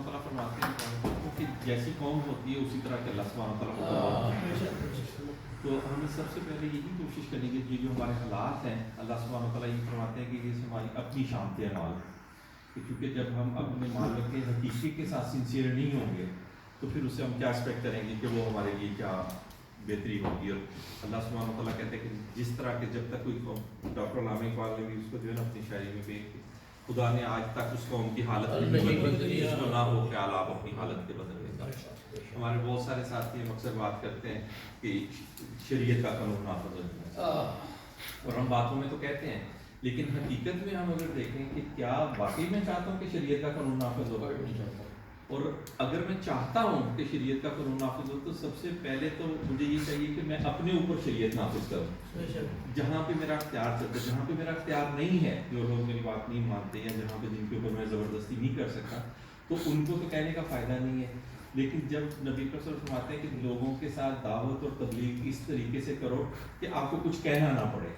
सुब्हानहू तआला फरमाते हैं कि जैसी कौम होती है उसी तरह के अल्लाह सुब्हानहू तआला को। तो हमें सबसे पहले यही कोशिश करनी है कि जो हमारे हालात हैं, अल्लाह सुब्हानहू तआला ये फरमाते हैं कि ये हमारी अपनी शामत माल, क्योंकि जब हम अपने माल के हकीकी के साथ सिंसियर नहीं होंगे तो फिर उससे हम क्या एक्सपेक्ट करेंगे कि वो हमारे लिए क्या बेहतरी होगी। और अल्लाह सुब्हानहू तआला कहते हैं कि जिस तरह के जब तक कोई डॉक्टर लामा इकबाल ने भी उसको जो है ना अपनी शायरी में भी खुदा ने आज तक उस कौम की हालत नहीं बदली जिसको ना हो ख्याल आप अपनी हालत के बदलने का। हमारे बहुत सारे साथी हम अक्सर बात करते हैं कि शरीयत का कानून नाफिज होना, और हम बातों में तो कहते हैं, लेकिन हकीकत में हम अगर देखें कि क्या वाकई में चाहता हूँ कि शरीयत का कानून नाफिज होगा, और अगर मैं चाहता हूँ कि शरीयत का कानून नाफिज हो तो सबसे पहले तो मुझे ये चाहिए कि मैं अपने ऊपर शरीयत नाफिज करूँ। जहाँ पे मेरा अख्तियार चलता है, जहाँ पे मेरा अख्तियार नहीं है, जो लोग मेरी बात नहीं मानते या जहाँ पे जिनके ऊपर मैं ज़बरदस्ती नहीं कर सकता, तो उनको तो कहने का फ़ायदा नहीं है। लेकिन जब नबी सल्लल्लाहु अलैहि वसल्लम फरमाते हैं कि लोगों के साथ दावत और तबलीग इस तरीके से करो कि आपको कुछ कहना ना पड़े,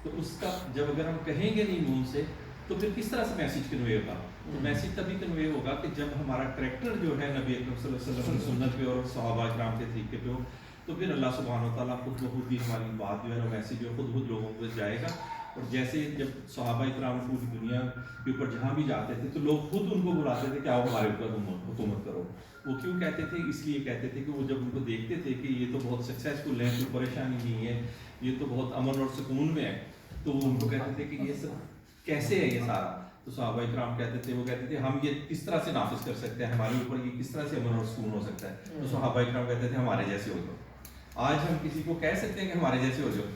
तो उसका जब अगर हम कहेंगे नहीं मुँह से तो फिर किस तरह से मैसेज कन्वे होगा? तो मैसेज तभी कन्वे होगा कि जब हमारा करैक्टर जो है नबी अकरम सल्लल्लाहु अलैहि वसल्लम की सुन्नत पे और सहाबा इकराम के तरीके पे हो, तो फिर अल्लाह सुब्हानहू तआला खुद ब खुद ही हमारी बात जो है ना मैसेज जो खुद लोगों को जाएगा। और जैसे जब सहाबा इकराम पूरी दुनिया के ऊपर जहाँ भी जाते थे तो लोग खुद उनको बुलाते थे कि आओ हमारे ऊपर हुकूमत करो। वो क्यों कहते थे? इसलिए कहते थे कि वो जब उनको देखते थे कि ये तो बहुत सक्सेसफुल है, कोई परेशानी नहीं है, ये तो बहुत अमन और सुकून में है, तो वो उनको कहते थे कि ये सब कैसे है ये सारा। तो सहाबा इकराम कहते थे, वो कहते थे हम ये किस तरह से नाफिज कर सकते हैं, हमारे ऊपर ये किस तरह से अमन और सुकून हो सकता है। तो सहाबा इकराम कहते थे हमारे जैसे हो जाओ। आज हम किसी को कह सकते हैं कि हमारे जैसे हो जाओ?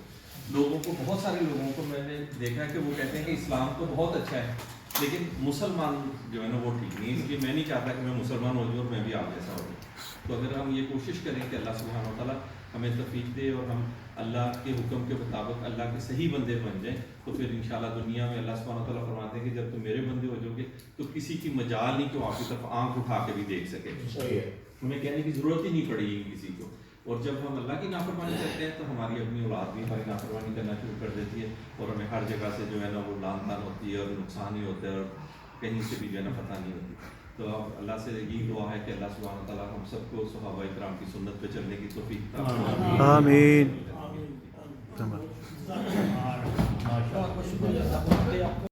लोगों को, बहुत सारे लोगों को मैंने देखा है कि वो कहते हैं कि इस्लाम तो बहुत अच्छा है लेकिन मुसलमान जो है ना वो ठीक नहीं है, इसलिए मैं नहीं चाहता कि मैं मुसलमान हो जाऊँ और मैं भी आप जैसा हो जाऊँ। तो अगर हम ये कोशिश करें कि अल्लाह सुब्हानहू तआला हमें तौफीक दे और हम अल्लाह के हुक्म के मुताबिक अल्लाह के सही बंदे बन जाएं, तो फिर इंशाल्लाह दुनिया में अल्लाह सुब्हानहू तआला फरमाते हैं कि जब तुम मेरे बंदे हो जाओगे तो किसी की मजाल नहीं कि वो आपकी तरफ आँख उठा के भी देख सके, हमें कहने की ज़रूरत ही नहीं पड़ेगी किसी को। और जब हम अल्लाह की नाफरमानी करते हैं तो हमारी अपनी औलाद भी हमारी नाफरमानी करना शुरू कर देती है, और हमें हर जगह से जो है ना वो लान तान होती है और नुकसान ही होता है, और कहीं से भी जो है ना पता नहीं होती। तो अब अल्लाह से यही दुआ है कि अल्लाह सुब्हानहू तआला हम सबको सहाबा इकराम की सुन्नत पे चलने की तौफीक अता फरमाए। आमीन।